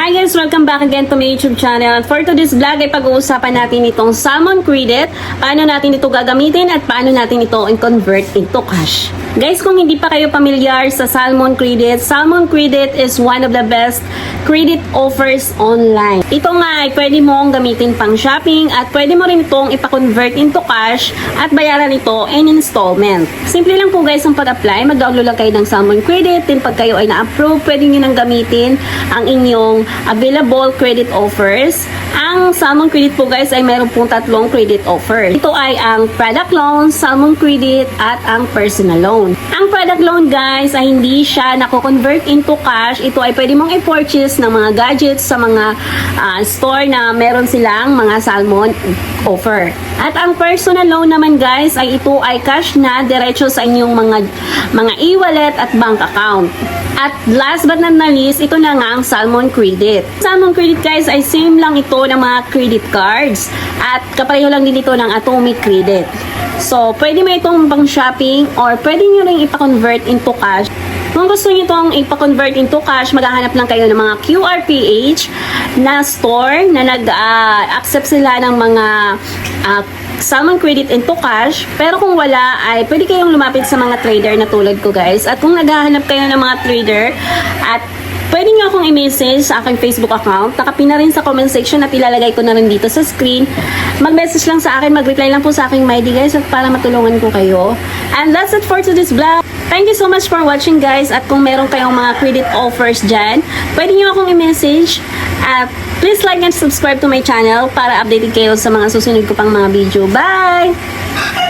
Hi guys! Welcome back again to my YouTube channel. For today's vlog ay pag-uusapan natin itong Salmon Credit, paano natin ito gagamitin at paano natin ito i-convert into cash. Guys, kung hindi pa kayo pamilyar sa Salmon Credit is one of the best credit offers online. Ito nga ay pwede mong gamitin pang shopping at pwede mo rin itong ipa-convert into cash at bayaran ito in installment. Simple lang po guys ang pag-apply. Mag-download lang kayo ng Salmon Credit, then pag kayo ay na-approve, pwede nyo nang gamitin ang inyong available credit offers. Ang Salmon Credit po guys ay meron pong tatlong credit offer. Ito ay ang product loan, Salmon Credit at ang personal loan. Ang product loan guys ay hindi siya nako-convert into cash. Ito ay pwede mong i-purchase ng mga gadgets sa mga store na meron silang mga Salmon offer. At ang personal loan naman guys ay ito ay cash na diretso sa inyong mga e-wallet at bank account. At last but not least, ito na nga ang Salmon Credit. Salmon Credit guys ay same lang ito ng mga credit cards at kapareho lang din ito ng Atomic Credit. So, pwede mo itong pang shopping or pwede nyo rin ipa-convert into cash. Kung gusto nyo itong ipa-convert into cash, maghahanap lang kayo ng mga QRPH na store na nag-accept sila ng mga Salmon Credit into cash. Pero kung wala, ay pwede kayong lumapit sa mga trader na tulad ko guys. At kung naghahanap kayo ng mga trader at pwede nyo akong i-message sa aking Facebook account. Nakapin na rin sa comment section at ilalagay ko na rin dito sa screen. Mag-message lang sa akin, mag-reply lang po sa aking MyD guys at para matulungan ko kayo. And that's it for today's vlog. Thank you so much for watching guys. At kung meron kayong mga credit offers dyan, pwede nyo akong i-message. At please like and subscribe to my channel para updated kayo sa mga susunod ko pang mga video. Bye!